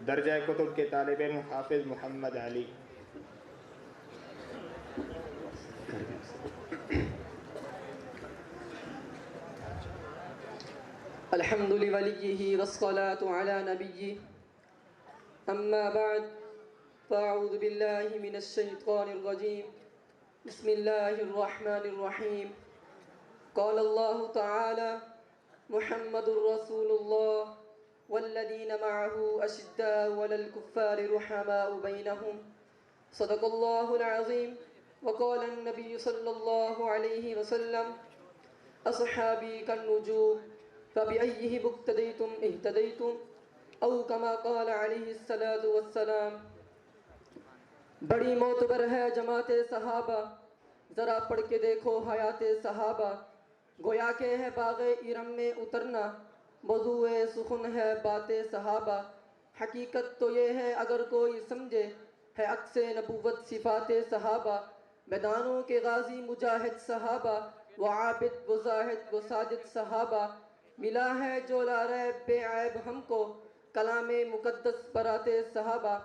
درجہ کتب کے طالب علم حافظ محمد علی۔ الحمد لولیہ والصلاة علی نبیہ اما بعد فاعوذ باللہ من الشیطان الرجیم بسم اللہ الرحمن الرحیم قال اللہ تعالی محمد رسول اللہ والذین معه اشداء علی الکفار رحماء بینہم صدق اللہ العظیم وقال النبی صلی اللہ علیہ وسلم اصحابی کالنجوم فبأيهم اقتديتم اهتديتم او كما قال عليه الصلاة والسلام۔ بڑی معتبر ہے جماعت صحابہ، ذرا پڑھ کے دیکھو حیات صحابہ، گویا کہ ہے باغ ارم میں اترنا، موضوع سخن ہے بات صحابہ۔ حقیقت تو یہ ہے اگر کوئی سمجھے، ہے عکس نبوت صفات صحابہ۔ میدانوں کے غازی مجاہد صحابہ، وہ عابد وہ زاہد وہ ساجد صحابہ۔ ملا ہے جو لا ریب بے عیب ہم کو، کلام مقدس برات صحابہ۔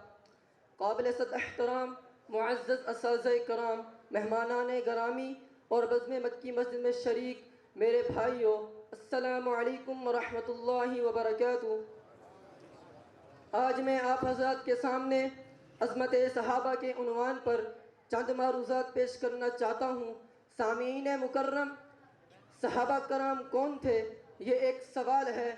قابل صد احترام معزز اساتذہ کرام، مہمانان گرامی اور بزم مکی مسجد میں شریک میرے بھائیوں، السلام علیکم ورحمۃ اللہ وبرکاتہ۔ آج میں آپ حضرات کے سامنے عظمت صحابہ کے عنوان پر چند معروضات پیش کرنا چاہتا ہوں۔ سامعین مکرم، صحابہ کرام کون تھے؟ یہ ایک سوال ہے۔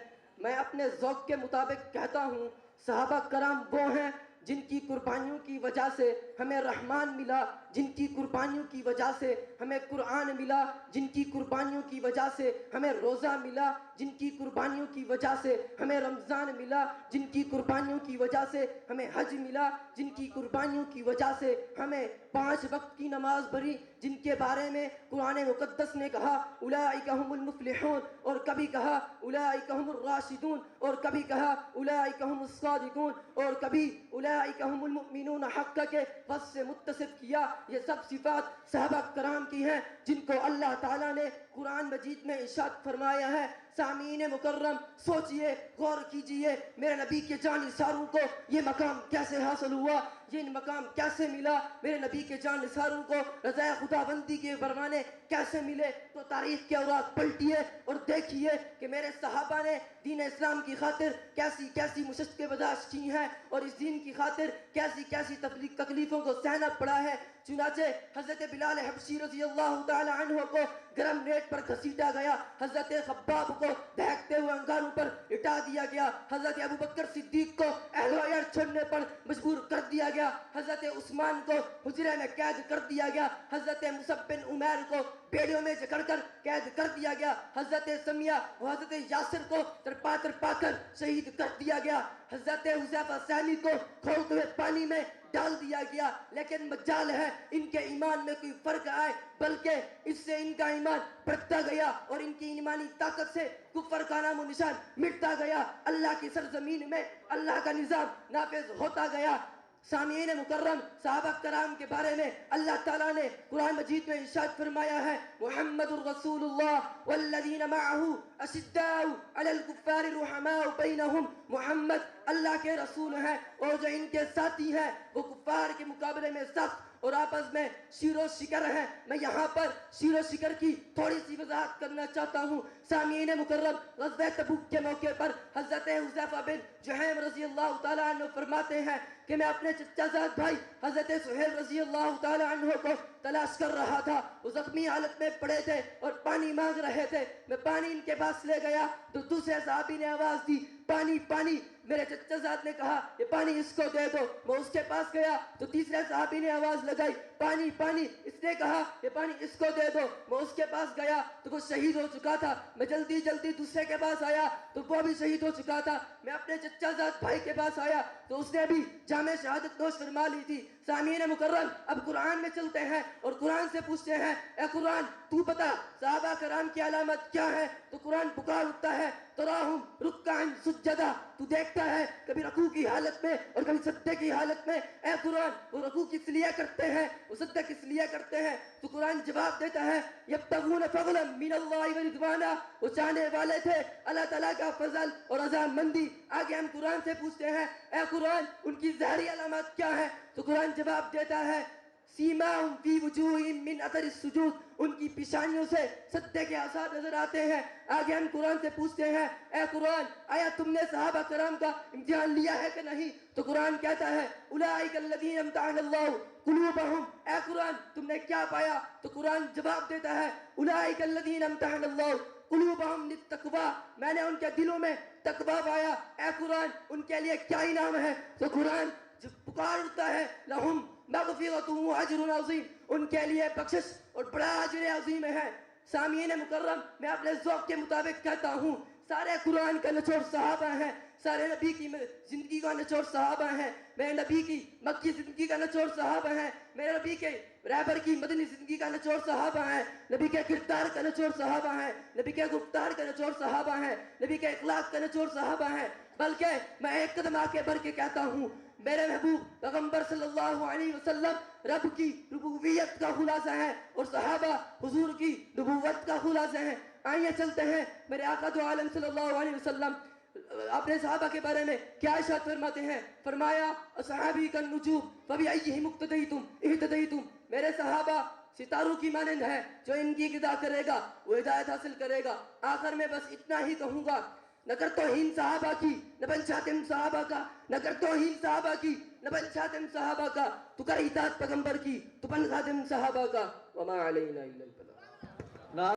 میں اپنے ذوق کے مطابق کہتا ہوں، صحابہ کرام وہ ہیں جن کی قربانیوں کی وجہ سے ہمیں رحمان ملا، جن کی قربانیوں کی وجہ سے ہمیں قرآن ملا، جن کی قربانیوں کی وجہ سے ہمیں روزہ ملا، جن کی قربانیوں کی وجہ سے ہمیں رمضان ملا، جن کی قربانیوں کی وجہ سے ہمیں حج ملا، جن کی قربانیوں کی وجہ سے ہمیں 5 وقت کی نماز بھری، جن کے بارے میں قرآن مقدس نے کہا اولئک هم المفلحون، اور کبھی کہا اولئک هم الراشدون، اور کبھی کہا اولئک هم الصادقون، اور کبھی اولئک هم المؤمنون حقا کے وصف سے متصف کیا۔ یہ سب صفات صحابہ کرام کی ہیں جن کو اللہ تعالیٰ نے قرآن مجید میں ارشاد فرمایا ہے۔ سامعین مکرم، سوچئے، غور کیجئے، میرے نبی کے جان نثاروں کو یہ مقام کیسے حاصل ہوا، یہ مقام کیسے ملا؟ میرے نبی کے جان نثاروں کو رضا خداوندی کے پروانے کیسے ملے؟ تو تاریخ کے اوراق پلٹیے اور دیکھیے کہ میرے صحابہ نے دین اسلام کی خاطر کیسی کیسی مشقتیں برداشت کی ہیں، اور اس دین کی خاطر کیسی کیسی تکلیفوں کو سہنا پڑا ہے۔ چنانچہ حضرت بلال حبشی رضی اللہ تعالی عنہ کو گرم ریت پر گھسیٹا گیا، حضرت خباب کو دہکتے ہوئے انگاروں پر لٹا دیا گیا، حضرت ابوبکر صدیق کو اہل و عیال چھوڑنے پر مجبور کر دیا گیا، حضرت عثمان کو حجرے میں قید کر دیا گیا، حضرت مصعب بن عمیر کو بیڑیوں میں جکڑ کر قید کر دیا گیا، حضرت سمیہ و حضرت یاسر کو تڑپا کر شہید کر دیا گیا، حضرت حذیفہ ثانی کو کھولتے ہوئے پانی میں ڈال دیا گیا۔ لیکن مجال ہے ان کے ایمان میں کوئی فرق آئے، بلکہ اس سے ان کا ایمان بڑھتا گیا اور ان کی ایمانی طاقت سے کفر کا نام و نشان مٹتا گیا، اللہ کی سرزمین میں اللہ کا نظام نافذ ہوتا گیا۔ سامعین مکرم، صحابہ کرام کے بارے میں اللہ تعالیٰ نے قرآن مجید میں ارشاد فرمایا ہے محمد الرسول اللہ والذین معه اشداء علی الکفار رحماء بینہم۔ محمد اللہ کے رسول ہیں اور جو ان کے ساتھی ہیں وہ کفار کے مقابلے میں سخت اور آپس میں شیر و شکر ہیں۔ میں یہاں پر شیر و شکر کی تھوڑی سی وضاحت کرنا چاہتا ہوں۔ سامعین مکرم، غزوہ تبوک کے موقع پر حضرت حذیفہ بن جحیم رضی اللہ تعالیٰ عنہ فرماتے ہیں کہ میں اپنے چچا زاد بھائی حضرت سہیل رضی اللہ تعالیٰ عنہ کو تلاش کر رہا تھا۔ وہ زخمی حالت میں پڑے تھے اور پانی مانگ رہے تھے۔ میں پانی ان کے پاس لے گیا تو دوسرے صحابی نے آواز دی پانی پانی۔ میرے چچا زاد نے کہا یہ پانی اس کو دے دو۔ میں اس کے پاس گیا تو تیسرے صحابی نے آواز لگائی پانی پانی۔ اس نے کہا یہ پانی اس کو دے دو۔ میں اس کے پاس گیا تو وہ شہید ہو چکا تھا۔ میں جلدی جلدی دوسرے کے پاس آیا تو وہ بھی شہید ہو چکا تھا۔ میں اپنے چچا زاد بھائی کے پاس آیا تو اس نے بھی جامع شہادت نوش فرما لی تھی۔ سامعین مکرم، اب قرآن میں چلتے ہیں اور قرآن سے پوچھتے ہیں اے قرآن تو بتا صحابہ کرام کی علامت کیا ہے؟ تو قرآن پکار اٹھتا ہے تراہم رکعا سجدا، تو دیکھتا ہے کبھی رکوع کی حالت میں اور کبھی سجدے کی حالت میں۔ اے قرآن وہ رکوع کس لیے کرتے ہیں؟ وہ صدقہ کس لیے کرتے ہیں؟ تو قرآن جواب دیتا ہے یبتغون فضلا من اللہ ورضوانا، وہ چاہنے والے تھے اللہ تعالیٰ کا فضل اور رضامندی۔ آگے ہم قرآن سے پوچھتے ہیں اے قرآن ان کی ظاہری علامات کیا ہے؟ تو قرآن جواب دیتا ہے سیماہم فی وجوہہم من اثر السجود، ان کی پیشانیوں سے سجدے کے آثار نظر آتے ہیں۔ آگے ہم قرآن سے پوچھتے ہیں اے قرآن آیا تم نے صحابہ کرام کا امتحان لیا ہے کہ نہیں؟ تو قرآن کہتا ہے اولئک الذین امتحن اللہ قلوبہم، اے قرآن تم نے کیا پایا؟ تو قرآن جواب دیتا ہے اولئک الذین امتحن اللہ قلوبہم للتقوی، میں نے ان کے دلوں میں تقوی پایا۔ اے قرآن ان کے لیے کیا انعام ہے؟ تو قرآن جب پکار اٹھتا ہے لہم مغفرۃ و اجر عظیم، ان کے لیے بخشش اور بڑا اجر عظیم ہے۔ سامعین مکرم، میں اپنے ذوق کے مطابق کہتا ہوں سارے قرآن کا نچوڑ صحابہ ہیں، سارے نبی کی زندگی کا نچوڑ صحابہ ہیں، میرے نبی کی مکی زندگی کا نچوڑ صحابہ ہیں، میرے نبی کے رہبر کی مدنی زندگی کا نچوڑ صحابہ ہیں، نبی کے کردار کا نچوڑ صحابہ ہیں، نبی کے گفتار کا نچوڑ صحابہ ہیں، نبی کے اخلاق کا نچوڑ صحابہ ہیں۔ بلکہ میں ایک قدم آگے بڑھ کے کہتا ہوں میرے محبوب پیغمبر صلی اللہ علیہ وسلم رب کی ربوبیت کا خلاصہ ہے اور صحابہ حضور کی نبوت کا خلاصہ ہے۔ آئیے چلتے ہیں میرے آقا دو عالم صلی اللہ علیہ وسلم اپنے صحابہ کے بارے میں کیا ارشاد فرماتے ہیں؟ فرمایا اصحابی کالنجوم فبأیہم اقتدیتم اہتدیتم، میرے صحابہ ستاروں کی مانند ہے، جو ان کی اقتداء کرے گا وہ ہدایت حاصل کرے گا۔ آخر میں بس اتنا ہی کہوں گا، نہ کر توہین صحابہ کی نہ بن شاتم صحابہ کا، نہ کر توہین صحابہ کی نہ بن شاتم صحابہ کا، تو کر اطاعت پیغمبر کی تو بن خادم صحابہ کا۔ وما علینا الا